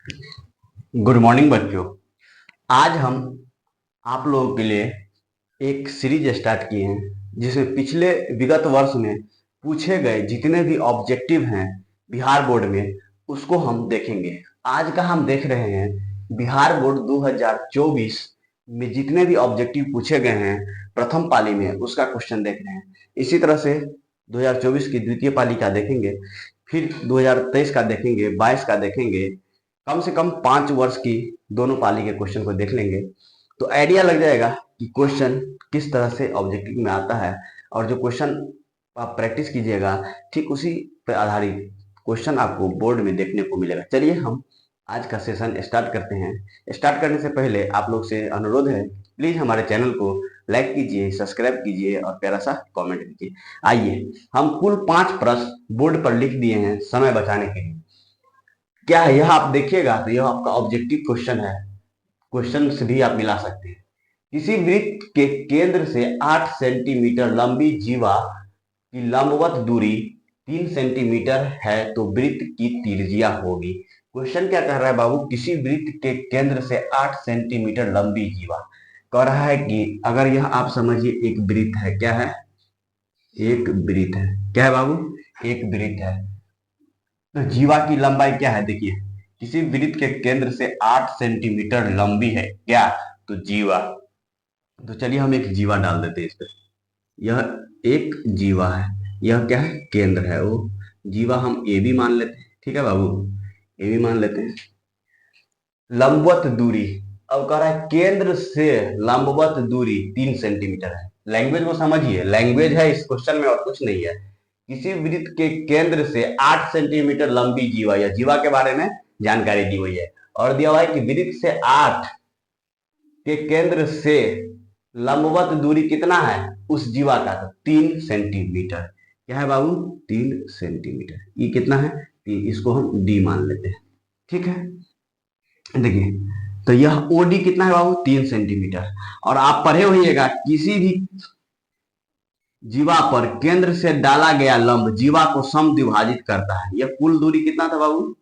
Good morning बच्चों। आज हम आप लोगों के लिए एक सीरीज स्टार्ट किए हैं जिसमें पिछले विगत वर्ष में पूछे गए जितने भी ऑब्जेक्टिव हैं बिहार बोर्ड में उसको हम देखेंगे। आज का हम देख रहे हैं बिहार बोर्ड 2024 में जितने भी ऑब्जेक्टिव पूछे गए हैं प्रथम पाली में उसका क्वेश्चन देख रहे हैं। इसी तरह से 2024 की द्वितीय पाली का देखेंगे, फिर 2023 का देखेंगे, 22 का देखेंगे। कम से कम 5 वर्ष की दोनों पाली के क्वेश्चन को देख लेंगे तो आइडिया लग जाएगा कि क्वेश्चन किस तरह से ऑब्जेक्टिव में आता है। और जो क्वेश्चन आप प्रैक्टिस कीजिएगा ठीक उसी पर आधारित क्वेश्चन आपको बोर्ड में देखने को मिलेगा। चलिए हम आज का सेशन स्टार्ट करते हैं। स्टार्ट करने से पहले आप लोग से अनुरोध है, प्लीज हमारे चैनल को लाइक कीजिए, सब्सक्राइब कीजिए और प्यारा सा कमेंट कीजिए। आइए हम कुल 5 प्रश्न बोर्ड पर लिख दिए हैं समय बचाने के लिए। क्या है यह आप देखिएगा तो यह आपका ऑब्जेक्टिव क्वेश्चन है। क्वेश्चन से भी आप मिला सकते हैं। किसी वृत्त के केंद्र से 8 सेंटीमीटर लंबी जीवा की लंबवत दूरी 3 सेंटीमीटर है तो वृत्त की त्रिज्या होगी। क्वेश्चन क्या कह रहा है बाबू, किसी वृत्त के केंद्र से 8 सेंटीमीटर लंबी जीवा कह रहा है कि अगर यह आप समझिए एक वृत्त है। क्या है? एक वृत्त है। क्या है बाबू? एक वृत्त है। तो जीवा की लंबाई क्या है? देखिए किसी वृत्त के केंद्र से 8 सेंटीमीटर लंबी है क्या, तो जीवा। तो चलिए हम एक जीवा डाल देते हैं इस पे। यह एक जीवा है, यह क्या है? केंद्र है। वो जीवा हम ए भी मान लेते हैं। ठीक है बाबू, ए भी मान लेते हैं। लंबवत दूरी, अब कह रहा है केंद्र से लंबवत दूरी 3 सेंटीमीटर है। लैंग्वेज को समझिए, लैंग्वेज है इस क्वेश्चन में और कुछ नहीं है। किसी वृत्त के केंद्र से 8 सेंटीमीटर लंबी जीवा या जीवा के बारे में जानकारी दी हुई है और दिया हुआ है कि वृत्त से 8 के केंद्र से लंबवत दूरी कितना है उस जीवा का, तो 3 सेंटीमीटर। क्या है बाबू? 3 सेंटीमीटर। ये कितना है? 3। इसको हम डी मान लेते हैं। ठीक है, देखिए तो यह ओडी कितना है बाबू? 3 सेंटीमीटर। और आप पढ़े होइएगा किसी भी जीवा पर केंद्र से डाला गया लंब जीवा को समद्विभाजित करता है। यह कुल दूरी कितना था बाबू?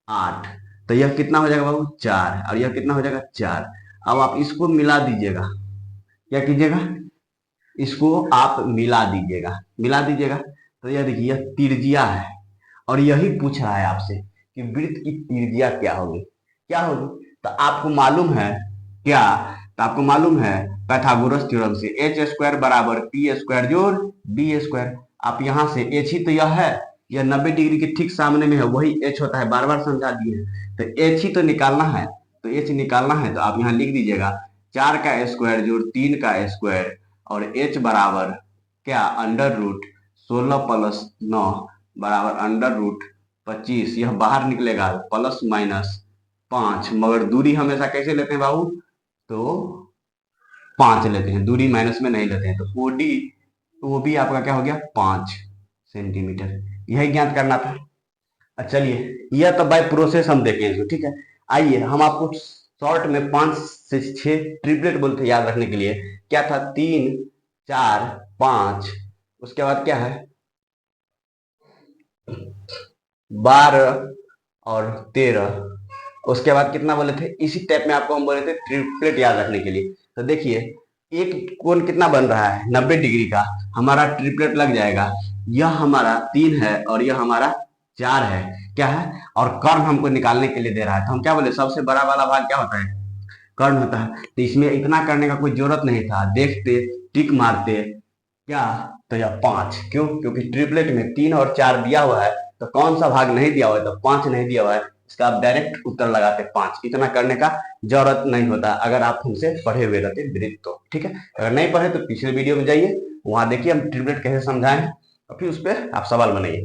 8। तो यह कितना हो जाएगा बाबू? 4। और यह कितना हो जाएगा? 4। अब आप इसको मिला दीजिएगा। क्या कीजिएगा? इसको आप मिला दीजिएगा। मिला दीजिएगा तो यह देखिए यह त्रिज्या है और यही पूछ रहा है आपसे कि वृत्त की त्रिज्या क्या होगी। क्या होगी? तो आपको मालूम है क्या? तो आपको मालूम है पाइथागोरस थ्योरम से एच स्क्वायर बराबर पी स्क्वायर जोड़ बी स्क्वायर। आप यहां से एच ही तो यह है, यह 90 डिग्री के ठीक सामने में है, वही एच होता है, बार बार समझा दिए। तो एच ही तो निकालना है, तो एच निकालना है तो आप यहाँ लिख दीजिएगा 4 का स्क्वायर जोड़ 3 का स्क्वायर और एच बराबर क्या? अंडर रूट 16 प्लस 9 बराबर अंडर रूट 25। यह बाहर निकलेगा प्लस माइनस 5, मगर दूरी हमेशा कैसे लेते हैं बाबू? तो 5 लेते हैं, दूरी माइनस में नहीं लेते हैं। तो ओडी वो भी आपका क्या हो गया? 5 सेंटीमीटर। यही ज्ञात करना था। चलिए यह तो बाय प्रोसेस हम देखें इसको। ठीक है, आइए हम आपको शॉर्ट में 5 से 6 ट्रिपलेट बोलते याद रखने के लिए। क्या था? 3 4 5, उसके बाद क्या है? 12 और 13। उसके बाद कितना बोले थे? इसी टाइप में आपको हम बोले थे ट्रिपलेट याद रखने के लिए। तो देखिए एक कोण कितना बन रहा है? 90 डिग्री का। हमारा ट्रिपलेट लग जाएगा। यह हमारा 3 है और यह हमारा 4 है। क्या है? और कर्ण हमको निकालने के लिए दे रहा है, तो हम क्या बोले? सबसे बड़ा वाला भाग क्या होता है? कर्ण होता है। तो इसमें इतना करने का कोई जरूरत नहीं था, देखते टिक मारते। क्या? तो यह 5। क्यों? क्योंकि ट्रिपलेट में 3 और 4 दिया हुआ है, तो कौन सा भाग नहीं दिया हुआ है? तो 5 नहीं दिया हुआ है। इसका आप डायरेक्ट उत्तर लगाते 5। इतना करने का जरूरत नहीं होता अगर आप हमसे पढ़े हुए रहते वृत्त तो। ठीक है, अगर नहीं पढ़े तो पिछले वीडियो में जाइए, वहां देखिए हम ट्रिपलेट कैसे समझाए और फिर उस पर आप सवाल बनाइए।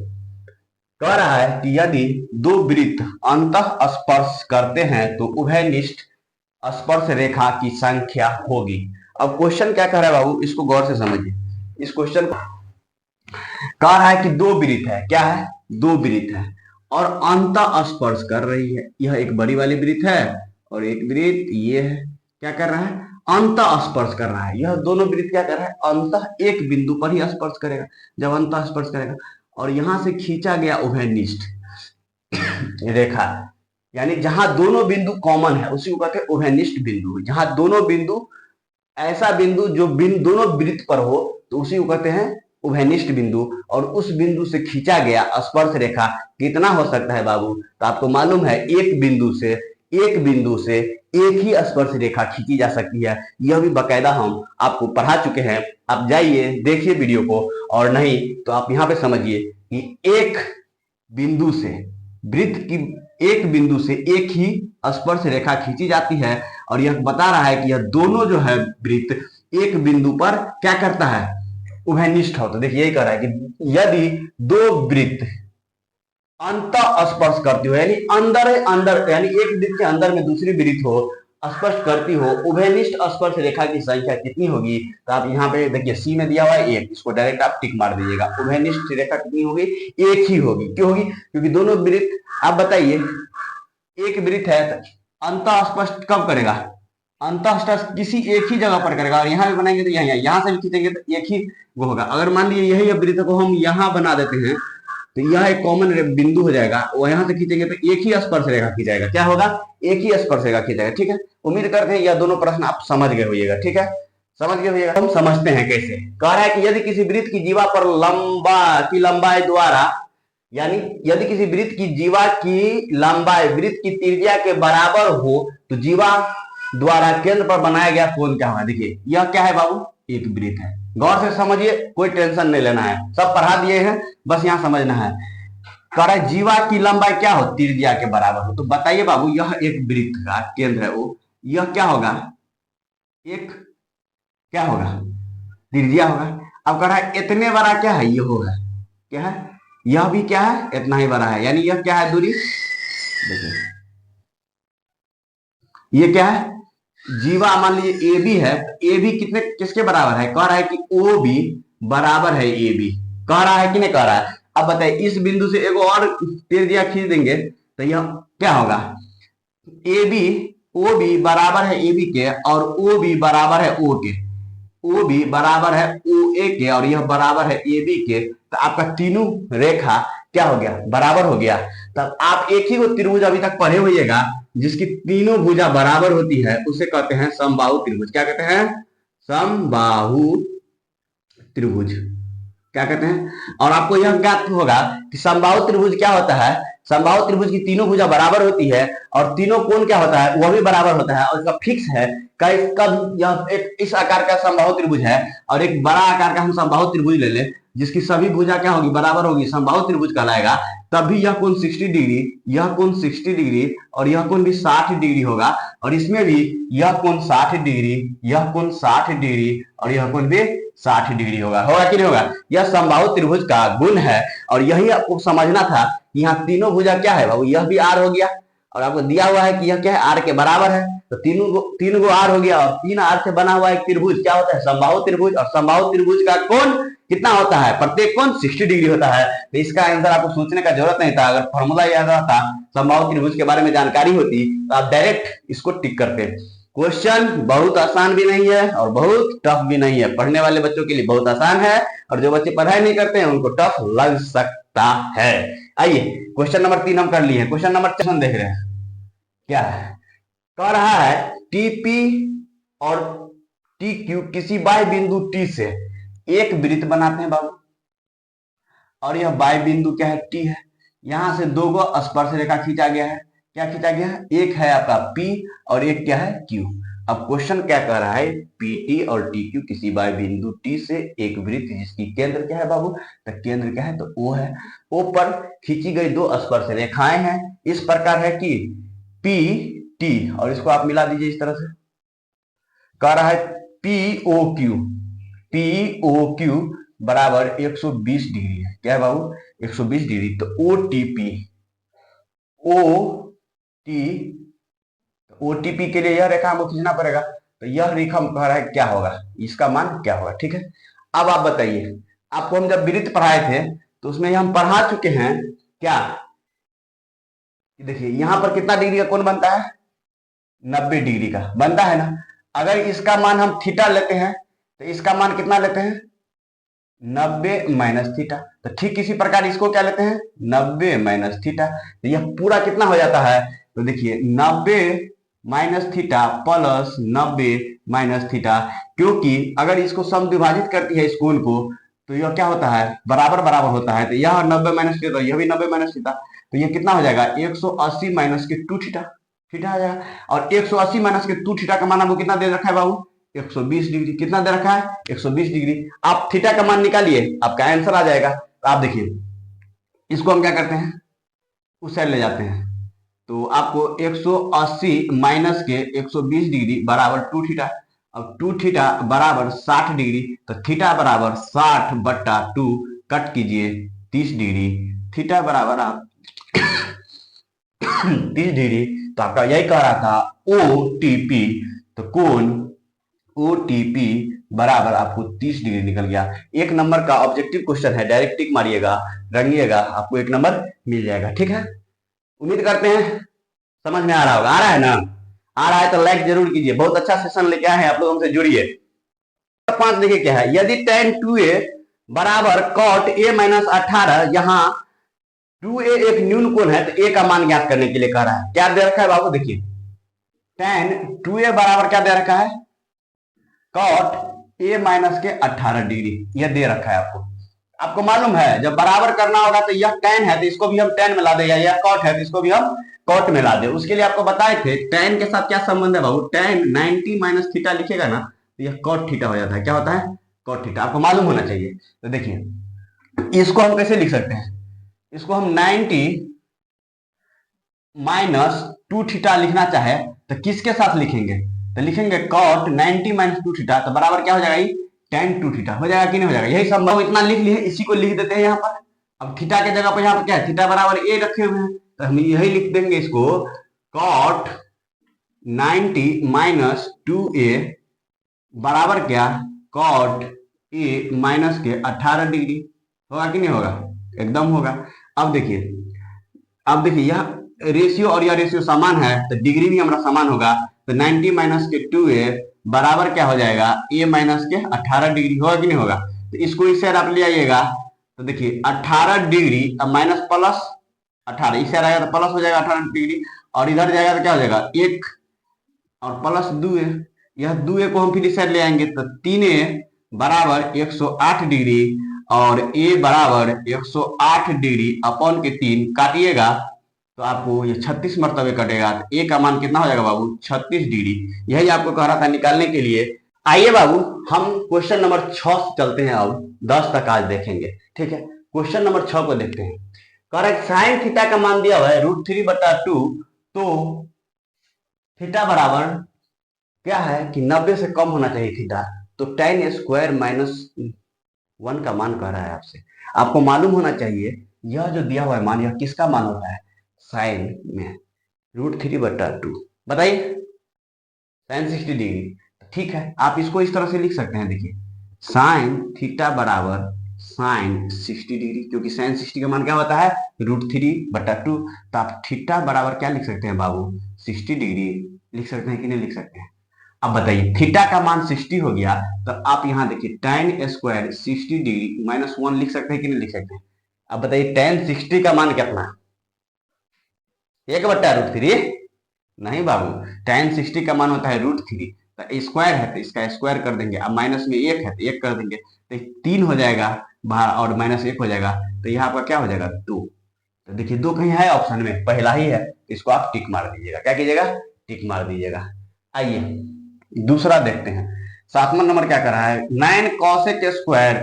कह रहा है कि यदि दो वृत्त अंतः स्पर्श करते हैं तो उभयनिष्ठ स्पर्श रेखा की संख्या होगी। अब क्वेश्चन क्या कह रहा है बाबू, इसको गौर से समझिए। इस क्वेश्चन को कह रहा है कि दो वृत्त है। क्या है? दो वृत्त है और अंतः स्पर्श कर रही है। यह एक बड़ी वाली वृत्त है और एक वृत्त ये है। क्या कर रहा है? अंतः स्पर्श कर रहा है। यह दोनों वृत्त क्या कर रहा है? अंतः एक बिंदु पर ही स्पर्श करेगा। जब अंतः स्पर्श करेगा और यहां से खींचा गया उभयनिष्ठ रेखा यानी जहां दोनों बिंदु कॉमन है उसी को कहते हैं उभयनिष्ठ बिंदु। जहां दोनों बिंदु, ऐसा बिंदु जो दोनों वृत्त पर हो तो उसी को कहते हैं उभयनिष्ठ बिंदु। और उस बिंदु से खींचा गया स्पर्श रेखा कितना हो सकता है बाबू? तो आपको मालूम है एक बिंदु से एक ही स्पर्श रेखा खींची जा सकती है। यह भी बकायदा हम आपको पढ़ा चुके हैं। आप जाइए देखिए वीडियो को, और नहीं तो आप यहाँ पे समझिए कि एक बिंदु से वृत्त की एक बिंदु से एक ही स्पर्श रेखा खींची जाती है। और यह बता रहा है कि यह दोनों जो है वृत्त एक बिंदु पर क्या करता है? उभयनिष्ठ हो। तो देखिए यही कह रहा है कि यदि दो वृत्त अंत स्पर्श करती हो, यानी अंदर यानी एक वृत्त के अंदर में दूसरी वृत्त हो, स्पर्श करती हो, उभयनिष्ठ स्पर्श रेखा की संख्या कितनी होगी? तो आप यहाँ पे देखिए सी में दिया हुआ है एक, इसको डायरेक्ट आप टिक मार दीजिएगा। उभयनिष्ठ रेखा कितनी होगी? एक ही होगी। क्यों होगी? क्योंकि दोनों वृत्त, आप बताइए, एक वृत्त है तो अंत स्पर्श कब करेगा? अंत स्पर्श किसी एक ही जगह पर करेगा। और यहाँ भी बनाएंगे तो यहाँ से भी खींचेंगे तो एक ही वो होगा। अगर मान लीजिए यही वृत्त को हम यहाँ बना देते हैं तो यह एक कॉमन बिंदु हो जाएगा, और यहां से खींचेंगे तो एक ही स्पर्श रेखा खींचाएगा। क्या होगा? एक ही स्पर्श रेखा खींचाएगा। ठीक है, उम्मीद करते हैं यह दोनों प्रश्न आप समझ गए होइएगा। ठीक है, समझ गए होइएगा। हम समझते हैं कैसे। कह रहा है कि यदि किसी वृत्त की जीवा पर लंबाई द्वारा, यानी यदि किसी वृत्त की जीवा की लंबाई वृत्त की त्रिज्या के बराबर हो तो जीवा द्वारा केंद्र पर बनाया गया कोण क्या होगा? देखिए यह क्या है बाबू? एक वृत्त है। गौर से समझिए, कोई टेंशन नहीं लेना है, सब पढ़ा दिए हैं, बस यहां समझना है। कह रहा है जीवा की लंबाई क्या हो? त्रिज्या के बराबर हो। तो बताइए बाबू, यह एक वृत्त का केंद्र है, वो यह क्या होगा? एक क्या होगा? त्रिज्या होगा। अब कह रहा है इतने बड़ा क्या है? ये होगा क्या है? यह भी क्या है? इतना ही बड़ा है। यानी यह क्या है? दूरी। देखिए ये क्या है? जीवा मान लीजिए ए बी है, ए बी कितने किसके बराबर है? कह रहा है कि ओ बी बराबर है ए बी। कह रहा है कि नहीं कह रहा है? अब बताइए, इस बिंदु से एक और त्रिज्या खींच देंगे तो यह क्या होगा? ए बी, ओ बी बराबर है ए बी के, और ओ बी बराबर है ओ के। ओ बी बराबर है ओ ए के, और यह बराबर है ए बी के। तो आपका तीनों रेखा क्या हो गया? बराबर हो गया। तब आप एक ही वो त्रिभुज अभी तक पढ़े होइएगा जिसकी तीनों भुजा बराबर होती है, उसे कहते हैं समबाहु त्रिभुज। क्या कहते हैं? समबाहु त्रिभुज। क्या कहते हैं? और आपको यह ज्ञात होगा कि समबाहु त्रिभुज क्या होता है? समबाहु त्रिभुज की तीनों भुजा बराबर होती है, और तीनों कोण क्या होता है? वह भी बराबर होता है। और इसका फिक्स है कब यह एक इस आकार का समबाहु त्रिभुज है, और एक बड़ा आकार का हम समबाहु त्रिभुज ले ले जिसकी सभी भुजा क्या होगी? बराबर होगी, समबाहु त्रिभुज कहलाएगा। तभी यह कोण 60 डिग्री, यह कोण 60 डिग्री, और यह कोण भी 60 डिग्री होगा। और इसमें भी यह कोण 60 डिग्री, यह कोण 60 डिग्री, और यह कोण भी 60 डिग्री होगा। होगा कि नहीं होगा? यह समबाहु त्रिभुज का गुण है। और यही आपको समझना था कि यहाँ तीनों भुजा क्या है बाबू? यह भी आर हो गया, और आपको दिया हुआ है कि यह क्या है? आर के बराबर है। तो तीन गो आर हो गया, और 3 आर से बना हुआ एक त्रिभुज क्या होता है? समबाहु त्रिभुज। और समबाहु त्रिभुज का कोण कितना होता है? प्रत्येक कोण 60 डिग्री होता है। तो इसका आंसर आपको सोचने का जरूरत नहीं था। अगर फॉर्मूला याद रहता, समबाहु त्रिभुज के बारे में जानकारी होती, तो आप डायरेक्ट इसको टिक करते। क्वेश्चन बहुत आसान भी नहीं है और बहुत टफ भी नहीं है। पढ़ने वाले बच्चों के लिए बहुत आसान है, और जो बच्चे पढ़ाई नहीं करते हैं उनको टफ लग सकता है। आइए क्वेश्चन नंबर 3 हम कर लिए हैं। क्वेश्चन नंबर 4 देख रहे हैं क्या है? कह रहा है टीपी और टी क्यू किसी बाह्य बिंदु टी से एक वृत्त बनाते हैं बाबू, और यह बाह्य बिंदु क्या है? टी है। यहां से दो गो स्पर्श रेखा खींचा गया है। क्या खींचा गया है? एक है आपका पी, और एक क्या है? क्यू। अब क्वेश्चन क्या कह रहा है? पीटी और टी क्यू किसी बाह्य बिंदु टी से एक वृत्त जिसकी केंद्र क्या है बाबू? तो केंद्र क्या है? तो ओ है। ओ पर खींची गई दो स्पर्श रेखाएं हैं इस प्रकार है कि पी टी, और इसको आप मिला दीजिए इस तरह से। कह रहा है पी ओ क्यू बराबर 120 डिग्री है। क्या है बाबू? 120 डिग्री। तो O T P, O T, OTP के लिए यह रेखा हमको खींचना पड़ेगा। तो यह रेखा कह रहा है क्या होगा? इसका मान क्या होगा? ठीक है, अब आप बताइए। आपको हम जब वृत्त पढ़ाए थे तो उसमें हम पढ़ा चुके हैं क्या? देखिए यहां पर कितना डिग्री का कोण बनता है? 90 डिग्री का बनता है ना। अगर इसका मान हम थीटा लेते हैं तो इसका मान कितना लेते हैं? 90 माइनस थीटा। तो ठीक इसी प्रकार इसको क्या लेते हैं? 90 माइनस थीटा। तो यह पूरा कितना हो जाता है? तो देखिए 90 minus theta plus 90 minus theta, क्योंकि अगर इसको सम विभाजित करती है इस कोण को तो यह क्या होता है, बराबर बराबर होता है। तो यह 90 माइनस थीटा, यह भी 90 माइनस थीटा, तो यह कितना हो जाएगा 180 माइनस के 2 थीटा, थीटा आ जाएगा। और 180 माइनस के 2 थीटा का मान आपको कितना दे रखा है बाबू, 120 डिग्री। कितना दे रखा है, 120 डिग्री। आप थीटा का मान निकालिए, आपका आंसर आ जाएगा। तो आप देखिए इसको हम क्या करते हैं, उस साइड ले जाते हैं, तो आपको 180 माइनस के 120 डिग्री बराबर 2 थीटा। अब 2 थीटा बराबर 60 डिग्री, तो थीटा बराबर 60 बट्टा 2, कट कीजिए 30 डिग्री। थीटा बराबर आप 30 डिग्री। तो आपका यही कह रहा था OTP, तो कोण OTP बराबर आपको 30 डिग्री निकल गया। एक नंबर का ऑब्जेक्टिव क्वेश्चन है, डायरेक्ट टिक मारिएगा, रंगिएगा, आपको एक नंबर मिल जाएगा। ठीक है, उम्मीद करते हैं समझ में आ रहा होगा। आ रहा है ना, आ रहा है तो लाइक जरूर कीजिए। बहुत अच्छा सेशन लेके आए हैं आप लोग, हमसे जुड़िए। 5 देखिए क्या है, यदि tan 2a बराबर cot a माइनस 18, यहाँ 2a एक न्यून कोण है, तो a का मान ज्ञात करने के लिए कह रहा है। क्या दे रखा है बाबू, देखिए tan 2a बराबर क्या दे रखा है, cot a माइनस के 18 डिग्री, यह दे रखा है आपको। आपको मालूम है जब बराबर करना होगा तो यह tan है तो इसको भी हम tan में ला दे, या यह cot है तो इसको भी हम cot में ला दे। उसके लिए आपको बताए थे tan के साथ क्या संबंध है बाबू, tan 90 माइनस थीटा लिखेगा ना तो यह cot थीटा हो जाता है। क्या होता है, cot थीटा, आपको मालूम होना चाहिए। तो देखिए इसको हम कैसे लिख सकते हैं, इसको हम 90 माइनस 2 थीटा लिखना चाहे तो किसके साथ लिखेंगे, तो लिखेंगे cot 90 माइनस 2 थीटा, तो बराबर क्या हो जाएगा, tan 2 थीटा हो जाएगा कि नहीं हो जाएगा। यही संभव, इतना लिख लिए, इसी को लिख देते हैं यहाँ पर। अब थीटा के जगह पर यहाँ पर क्या है, थीटा बराबर a रखे हुए हैं, तो हम यही लिख देंगे इसको, cot 90 माइनस 2a बराबर क्या, cot a माइनस के 18 डिग्री। होगा कि नहीं होगा, एकदम होगा। अब देखिए यह रेशियो और यह रेशियो समान है तो डिग्री भी हमारा समान होगा। तो 90 माइनस के 2a बराबर क्या हो जाएगा, a माइनस के 18 डिग्री। होगा कि नहीं होगा, तो इसको इस साइड आप ले आइएगा, तो देखिए 18 डिग्री, अब माइनस प्लस 18, इस साइड आएगा तो प्लस हो जाएगा 18 डिग्री, और इधर जाएगा तो क्या हो जाएगा 1 और प्लस 2a। यह 2a को हम फिर इस साइड ले आएंगे, तो 3a बराबर 108 डिग्री, और a बराबर 108 डिग्री अपॉन के 3 काटिएगा तो आपको ये 36 मरतबे कटेगा। तो a का मान कितना हो जाएगा बाबू, 36 डिग्री। यही आपको कह रहा था निकालने के लिए। आइए बाबू हम क्वेश्चन नंबर 6 से चलते हैं, अब 10 तक आज देखेंगे। ठीक है, क्वेश्चन नंबर 6 को देखते हैं। कह रहा है साइन थीटा का मान दिया हुआ है √3/2, तो थीटा बराबर क्या है कि 90 से कम होना चाहिए थीटा, तो tan स्क्वायर माइनस 1 का मान कह रहा है आपसे। आपको मालूम होना चाहिए यह जो दिया हुआ है मान, यह किसका मान होता है, साइन में √3/2। बताइए, साइन 60 डिग्री। ठीक है, आप इसको इस तरह से लिख सकते हैं, देखिए साइन थीटा बराबर साइन 60 डिग्री, क्योंकि साइन 60 का मान क्या होता है, √3/2। तो आप थीटा बराबर क्या लिख सकते हैं बाबू, 60 डिग्री लिख सकते हैं कि नहीं लिख सकते हैं। अब बताइए थीटा का मान 60 हो गया, तो आप यहां देखिए tan स्क्वायर 60 डिग्री माइनस 1 लिख सकते हैं कि नहीं लिख सकते हैं। अब बताइए tan 60 का मान कितना, 1/√3? नहीं बाबू, tan 60 का मान होता है √3, तो स्क्वायर है तो इसका स्क्वायर कर देंगे, अब माइनस में 1 है तो 1 कर देंगे, तो 3 हो जाएगा बाहर और माइनस 1 हो जाएगा, तो यहाँ आपका क्या हो जाएगा 2। तो देखिए 2 कहीं है ऑप्शन में, पहला ही है, तो इसको आप टिक मार दीजिएगा। क्या कीजिएगा, टिक मार दीजिएगा। आइए दूसरा देखते हैं। 7वां नंबर क्या कर रहा है, 9 cosec square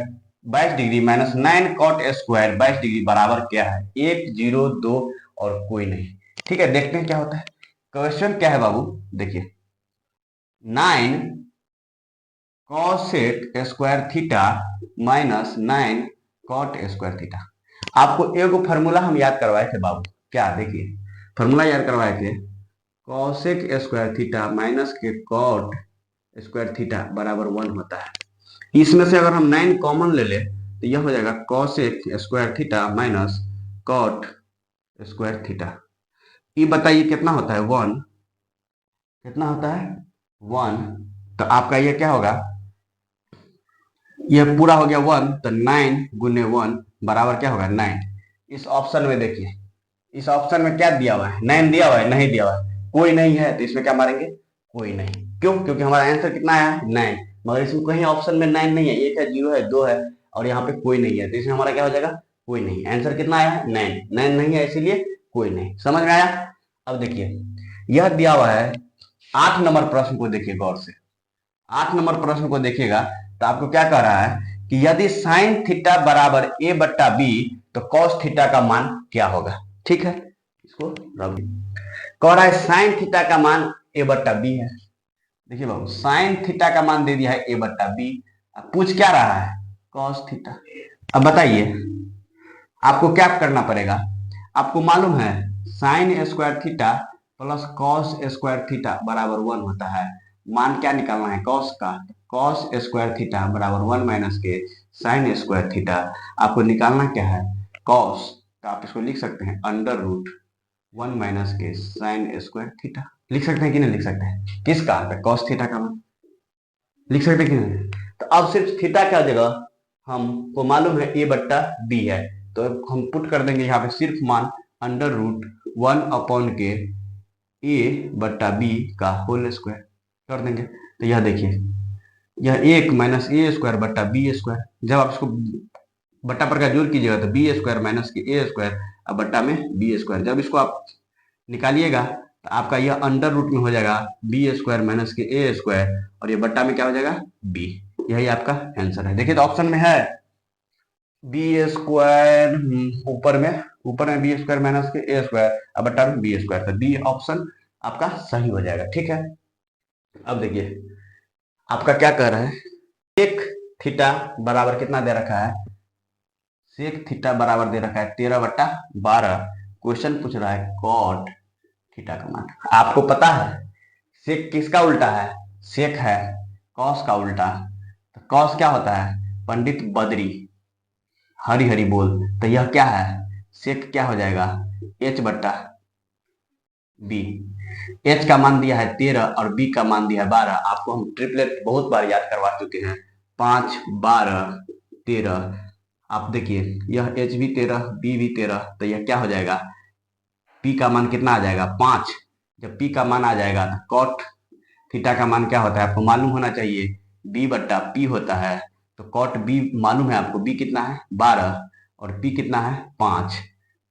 22 degree minus 9 cot square 22 degree बराबर क्या है, 1, 0, 2 और कोई नहीं। ठीक है, देखते हैं क्या होता है। क्वेश्चन क्या है बाबू, देखिए 9 cosec square theta minus 9 cot square theta. आपको एक फॉर्मूला हम याद करवाए थे बाबू, क्या, देखिए फॉर्मूला याद करवाए थे, cosec स्क्वायर थीटा माइनस के cot स्क्वायर थीटा बराबर 1 होता है। इसमें से अगर हम 9 कॉमन ले ले तो यह हो जाएगा cosec square theta minus cot square theta. ये बताइए कितना होता है, 1, कितना होता है 1। तो आपका ये क्या होगा, यह पूरा हो गया 1, तो 9 गुने 1 बराबर क्या होगा 9। इस ऑप्शन में देखिए इस ऑप्शन में क्या दिया हुआ है, 9 दिया हुआ है, नहीं दिया हुआ है, कोई नहीं है, तो इसमें क्या मारेंगे, कोई नहीं। क्यों? क्योंकि हमारा आंसर कितना आया है, 9। मगर इसमें कहीं ऑप्शन में 9 नहीं है, 1 है, 0 है, 2 है, और यहाँ पे कोई नहीं है, तो इसमें हमारा क्या हो जाएगा, कोई नहीं। आंसर कितना आया है, 9। 9 नहीं है, इसीलिए कोई नहीं। समझ में आया? अब देखिए, यह दिया हुआ है 8 नंबर प्रश्न को देखिए गौर से। 8 नंबर प्रश्न को देखिएगा तो आपको क्या कह रहा है कि यदि साइन थीटा बराबर ए बट्टा बी तो कॉस थीटा का मान क्या होगा। ठीक है, इसको रख कह रहा है साइन थीटा का मान ए बट्टा बी है। देखिए बाबू, साइन थीटा का मान दे दिया है ए बट्टा बी, अब पूछ क्या रहा है, कॉस थीटा। अब बताइए आपको क्या करना पड़ेगा, आपको मालूम है sine square theta plus cos square theta बराबर 1 होता है। मान क्या निकालना है, कॉस का, कॉस स्क्वायर थीटा बराबर 1 माइनस के साइन स्क्वायर थीटा। आपको निकालना क्या है, कॉस, तो आप इसको लिख सकते हैं अंडर रूट 1 माइनस के साइन स्क्वायर थीटा। लिख सकते हैं कि नहीं लिख सकते हैं, किसका, कॉस थीटा का मान लिख सकते हैं कि नहीं। तो अब सिर्फ थीटा क्या जगह हमको मालूम है ए बट्टा बी है, तो हम पुट कर देंगे यहाँ पे सिर्फ मान अंडर रूट 1 अपॉन के ए बट्टा बी का होल स्क्वायर कर देंगे। तो यह देखिए, यह 1 माइनस ए स्क्वायर बट्टा बी स्क्वायर, जब आप इसको बट्टा पर का जोड़ कीजिएगा तो बी स्क्वायर माइनस के ए स्क्वायर, अब बट्टा में बी स्क्वायर, जब इसको आप निकालिएगा तो आपका यह अंडर रूट में हो जाएगा बी स्क्वायर माइनस के ए स्क्वायर, और ये बट्टा में क्या हो जाएगा, बी। यही आपका आंसर है। देखिए तो ऑप्शन में है बी स्क्वायर, ऊपर में बी स्क्वायर माइनस के ए स्क्वायर, अब बट्टा में बी स्क्वायर, तो बी ऑप्शन आपका सही हो जाएगा। ठीक है, अब देखिए आपका क्या कह रहा है, सेक थीटा बराबर कितना दे रखा है, सेक थीटा बराबर दे रखा है 13/12। क्वेश्चन पूछ रहा है कॉट थीटा का मान। आपको पता है सेक किसका उल्टा है, सेक है कॉस का उल्टा। तो कॉस क्या होता है, पंडित बद्री हरी हरी बोल, तो यह क्या है, सेक क्या हो जाएगा, एच बट्टा बी। एच का मान दिया है 13 और बी का मान दिया है 12। आपको हम ट्रिपलेट बहुत बार याद करवा चुके हैं, 5 12 13। आप देखिए यह एच भी 13 बी भी 13, तो यह क्या हो जाएगा, पी का मान कितना आ जाएगा, 5। जब पी का मान आ जाएगा तो कॉट थीटा का मान क्या होता है, आपको मालूम होना चाहिए, बी बट्टा पी होता है। तो कॉट बी मालूम है आपको, बी कितना है 12 और पी कितना है 5।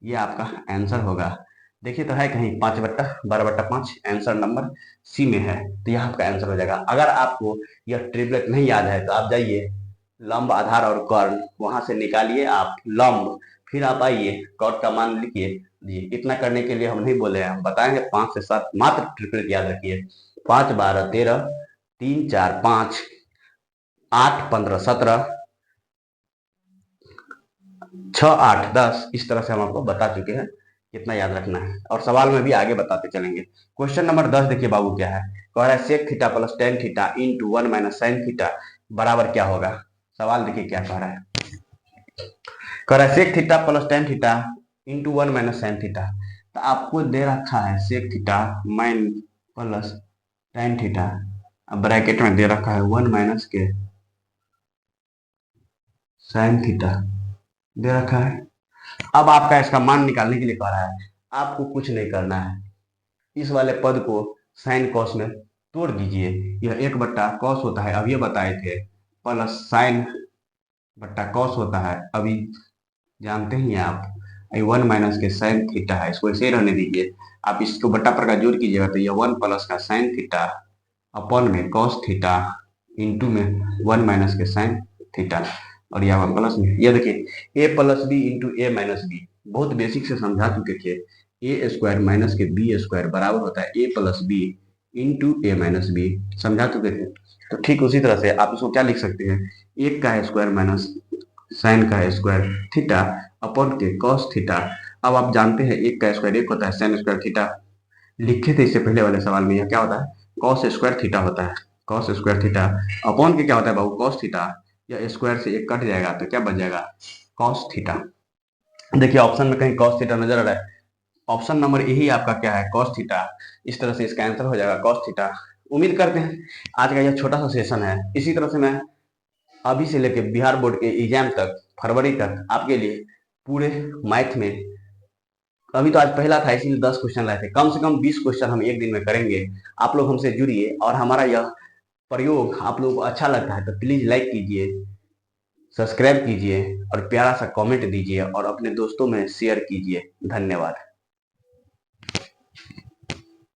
ये आपका आंसर होगा। देखिए तो है कहीं 5/12/5, आंसर नंबर सी में है, तो यह आपका आंसर हो जाएगा। अगर आपको यह ट्रिपलेट नहीं याद है तो आप जाइए लंब आधार और कर्ण, वहां से निकालिए आप लंब, फिर आप आइए कॉट का मान लिखिए। जी, इतना करने के लिए हम नहीं बोले हैं, हम बताएंगे 5 से 7 मात्र ट्रिपलेट याद रखिए, 5 12 13, 3 4 5, 8 15 17, 6 8 10, इस तरह से हम आपको बता चुके हैं कितना याद रखना है, और सवाल में भी आगे बताते चलेंगे। क्वेश्चन नंबर 10 देखिए बाबू क्या है, कह रहा है sec theta plus tan theta into 1 minus sine theta बराबर क्या होगा। सवाल देखिए क्या कह रहा है, कह रहा है sec theta plus tan theta into 1 minus sine theta. तो आपको दे रखा है sec theta minus plus tan theta, अब ब्रैकेट में दे रखा है 1 माइनस के साइन थीटा दे रखा है। अब आपका इसका मान निकालने के लिए कह रहा है, आपको कुछ नहीं करना है, इस वाले पद को साइन कॉस में तोड़ दीजिए। यह 1/cos होता है, अब ये बताए थे, प्लस साइन बट्टा कॉस होता है, अभी जानते ही हैं आप। 1 माइनस के साइन थीटा है, इसको ऐसे ही रहने दीजिए। आप इसको बट्टा पर का जोड़ कीजिएगा तो यह 1 प्लस का साइन थीटा अपॉन में कॉस थीटा इंटू में 1 माइनस के साइन थीटा, और यहाँ प्लस में यह देखिए ए प्लस बी इंटू ए माइनस बी, बहुत बेसिक से समझा चुके थे। ए स्क्वायर माइनस के बी स्क्वायर बराबर होता है ए प्लस बी इंटू ए माइनस बी, समझा चुके थे। तो ठीक उसी तरह से आप इसको क्या लिख सकते हैं, 1 का स्क्वायर माइनस साइन का स्क्वायर थीटा अपॉन के कॉस थीटा। अब आप जानते हैं 1 का स्क्वायर 1 होता है, साइन स्क्वायर थीटा लिखे थे इससे पहले वाले सवाल में, यह क्या होता है, कॉस स्क्वायर थीटा होता है। कॉस स्क्वायर थीटा अपॉन के क्या होता है बाबू, कॉस थीटा। या स्क्वायर से 1 कट जाएगा तो क्या बच जाएगा, कॉस थीटा। देखिए ऑप्शन में कहीं कॉस थीटा नजर आ रहा है, ऑप्शन नंबर यही आपका क्या है, कॉस थीटा। इस तरह से इसका आंसर हो जाएगा कॉस थीटा। उम्मीद करते हैं आज का यह छोटा सा सेशन है, इसी तरह से मैं अभी से लेकर बिहार बोर्ड के एग्जाम तक, फरवरी तक आपके लिए पूरे मैथ में अभी तो आज पहला था इसीलिए 10 क्वेश्चन लाए थे। कम से कम 20 क्वेश्चन हम एक दिन में करेंगे। आप लोग हमसे जुड़िए और हमारा यह प्रयोग आप लोगों को अच्छा लगता है तो प्लीज लाइक कीजिए, सब्सक्राइब कीजिए और प्यारा सा कमेंट दीजिए और अपने दोस्तों में शेयर कीजिए। धन्यवाद।